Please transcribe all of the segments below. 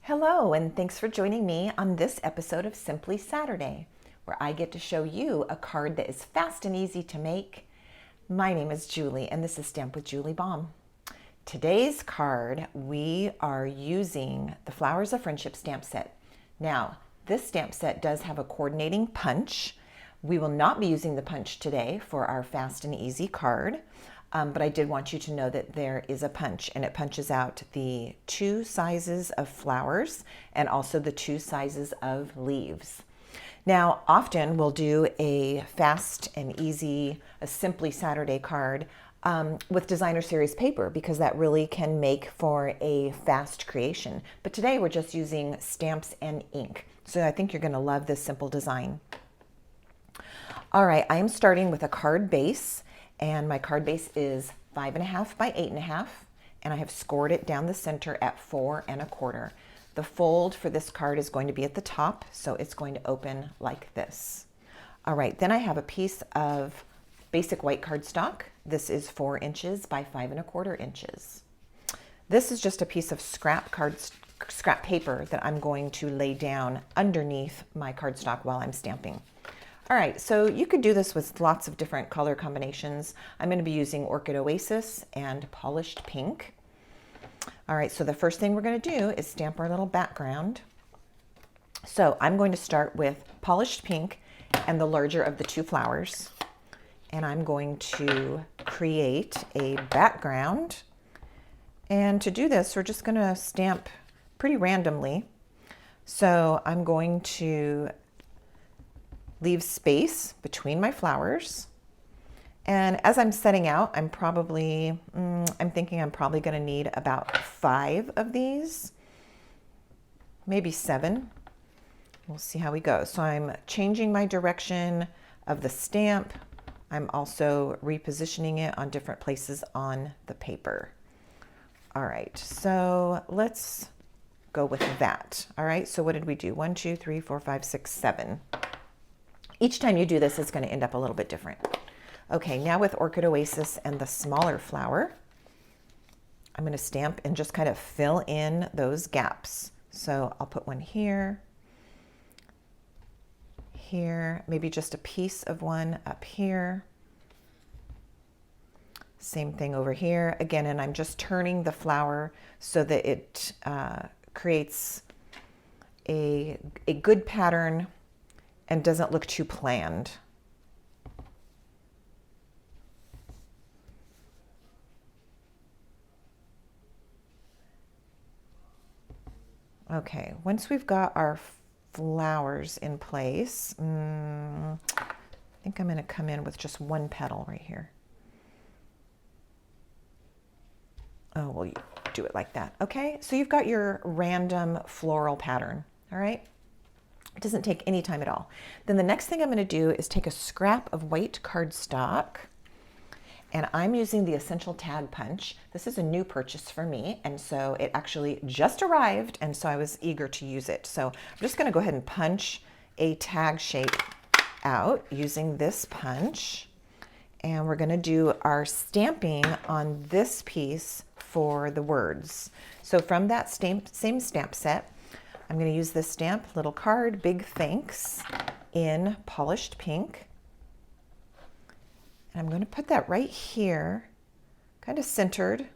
Hello, and thanks for joining me on this episode of Simply Saturday, where I get to show you a card that is fast and easy to make. My name is Julie, and this is Stamp with Julie Baum. Today's card, we are using the Flowers of Friendship stamp set. Now, this stamp set does have a coordinating punch. We will not be using the punch today for our fast and easy card. But I did want you to know that there is a punch, and it punches out the two sizes of flowers and also the two sizes of leaves. Now, often we'll do a fast and easy, a Simply Saturday card with designer series paper because that really can make for a fast creation. But today we're just using stamps and ink. So I think you're going to love this simple design. All right, I am starting with a card base. And my card base is 5.5 by 8.5, and I have scored it down the center at 4 1/4. The fold for this card is going to be at the top, so it's going to open like this. All right, then I have a piece of basic white cardstock. This is 4 inches by 5 1/4 inches. This is just a piece of scrap paper that I'm going to lay down underneath my cardstock while I'm stamping. All right, so you could do this with lots of different color combinations. I'm going to be using Orchid Oasis and Polished Pink. All right, so the first thing we're going to do is stamp our little background. So I'm going to start with Polished Pink and the larger of the two flowers. And I'm going to create a background. And to do this, we're just going to stamp pretty randomly. So I'm going to leave space between my flowers. And as I'm setting out, I'm thinking I'm probably going to need about 5 of these, maybe 7. We'll see how we go. So I'm changing my direction of the stamp. I'm also repositioning it on different places on the paper. All right, so let's go with that. All right, so what did we do? 1, 2, 3, 4, 5, 6, 7. Each time you do this, it's going to end up a little bit different. Okay, now with Orchid Oasis and the smaller flower, I'm going to stamp and just kind of fill in those gaps. So I'll put one here, here, maybe just a piece of one up here. Same thing over here. Again, and I'm just turning the flower so that it creates a good pattern and doesn't look too planned. Okay, once we've got our flowers in place, I think I'm going to come in with just one petal right here. Oh, we'll do it like that. Okay, so you've got your random floral pattern, all right? It doesn't take any time at all. Then the next thing I'm going to do is take a scrap of white cardstock, and I'm using the Essential Tag Punch. This is a new purchase for me, and so it actually just arrived, and so I was eager to use it. So I'm just going to go ahead and punch a tag shape out using this punch, and we're going to do our stamping on this piece for the words. So from that same stamp set, I'm going to use this stamp, little card, big thanks, in Polished Pink. And I'm going to put that right here, kind of centered.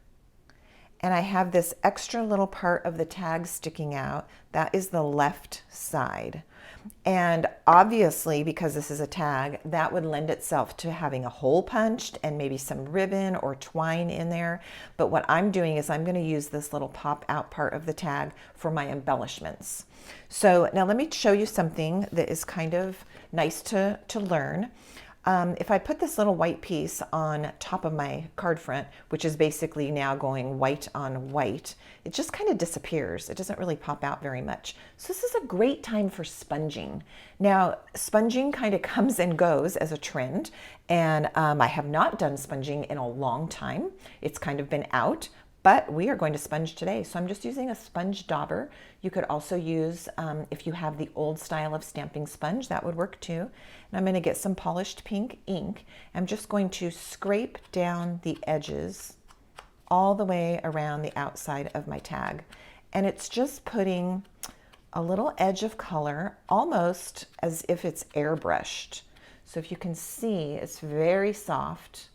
And I have this extra little part of the tag sticking out. That is the left side. And obviously, because this is a tag, that would lend itself to having a hole punched and maybe some ribbon or twine in there. But what I'm doing is I'm going to use this little pop out part of the tag for my embellishments. So now let me show you something that is kind of nice to learn. If I put this little white piece on top of my card front, which is basically now going white on white, it just kind of disappears. It doesn't really pop out very much. So this is a great time for sponging. Now, sponging kind of comes and goes as a trend, and I have not done sponging in a long time. It's kind of been out, but we are going to sponge today. So I'm just using a sponge dauber. You could also use, if you have the old style of stamping sponge, that would work too. And I'm going to get some Polished Pink ink. I'm just going to scrape down the edges all the way around the outside of my tag. and it's just putting a little edge of color, almost as if it's airbrushed. So if you can see, it's very soft,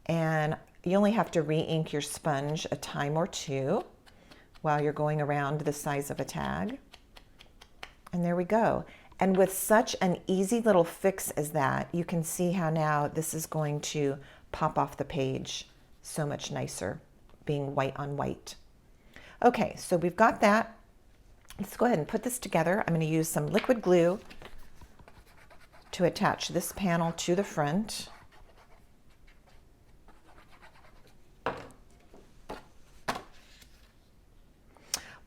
and you only have to re-ink your sponge a time or two while you're going around the size of a tag. And there we go. And with such an easy little fix as that, you can see how now this is going to pop off the page so much nicer, being white on white. Okay, so we've got that. Let's go ahead and put this together. I'm going to use some liquid glue to attach this panel to the front.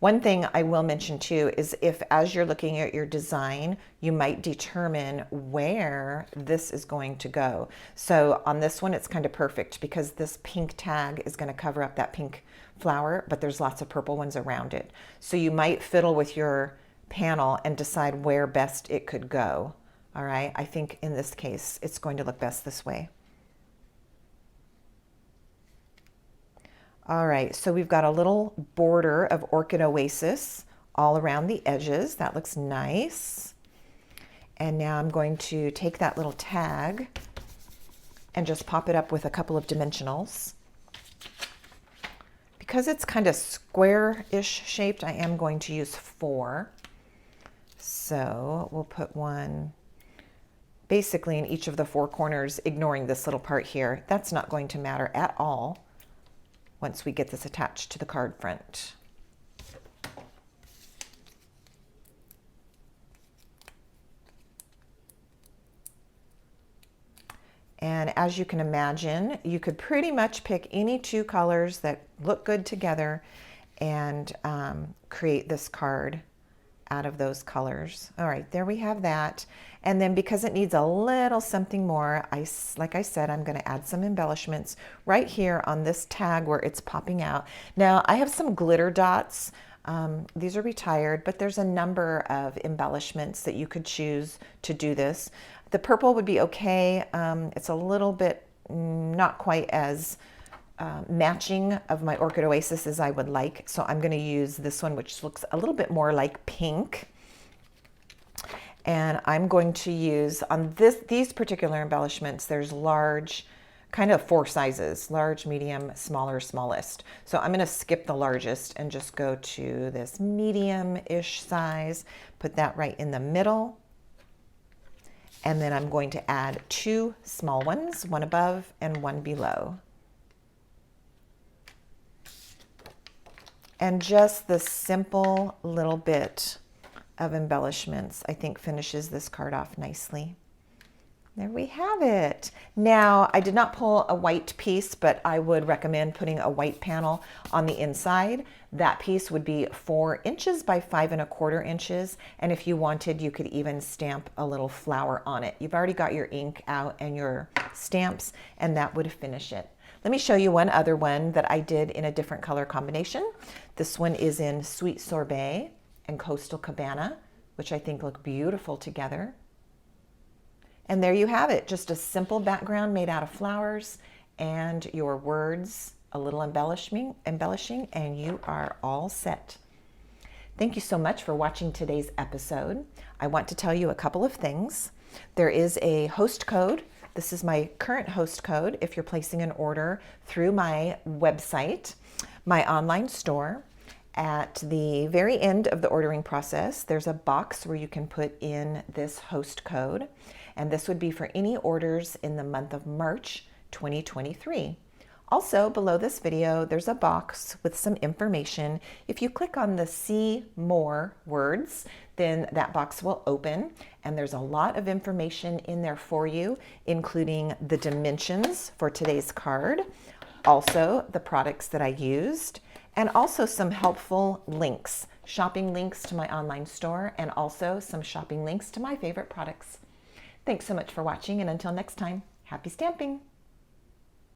One thing I will mention too is if, as you're looking at your design, you might determine where this is going to go. So on this one, it's kind of perfect because this pink tag is going to cover up that pink flower, but there's lots of purple ones around it. So you might fiddle with your panel and decide where best it could go. All right, I think in this case, it's going to look best this way. All right, so we've got a little border of Orchid Oasis all around the edges. That looks nice. And now I'm going to take that little tag and just pop it up with a couple of dimensionals. Because it's kind of square-ish shaped, I am going to use 4. So we'll put one basically in each of the 4 corners, ignoring this little part here. That's not going to matter at all once we get this attached to the card front. And as you can imagine, you could pretty much pick any 2 colors that look good together and create this card out of those colors. All right, there we have that. And then because it needs a little something more, like I said, I'm going to add some embellishments right here on this tag where it's popping out. Now I have some glitter dots. These are retired, but there's a number of embellishments that you could choose to do this. The purple would be okay. It's a little bit not quite as matching of my Orchid Oasis as I would like. So I'm going to use this one, which looks a little bit more like pink. And I'm going to use on these particular embellishments, there's large, kind of 4 sizes, large, medium, smaller, smallest. So I'm going to skip the largest and just go to this medium-ish size, put that right in the middle. And then I'm going to add 2 small ones, one above and one below. And just the simple little bit of embellishments, I think, finishes this card off nicely. There we have it. Now, I did not pull a white piece, but I would recommend putting a white panel on the inside. That piece would be 4 inches by 5 1/4 inches. And if you wanted, you could even stamp a little flower on it. You've already got your ink out and your stamps, and that would finish it. Let me show you one other one that I did in a different color combination. This one is in Sweet Sorbet and Coastal Cabana, which I think look beautiful together. And there you have it, just a simple background made out of flowers and your words, a little embellishing, and you are all set. Thank you so much for watching today's episode. I want to tell you a couple of things. There is a host code. This is my current host code if you're placing an order through my website, my online store. At the very end of the ordering process, there's a box where you can put in this host code, and this would be for any orders in the month of March 2023. Also, below this video, there's a box with some information. If you click on the See More words, then that box will open, and there's a lot of information in there for you, including the dimensions for today's card, also the products that I used, and also some helpful links, shopping links to my online store, and also some shopping links to my favorite products. Thanks so much for watching, and until next time, happy stamping!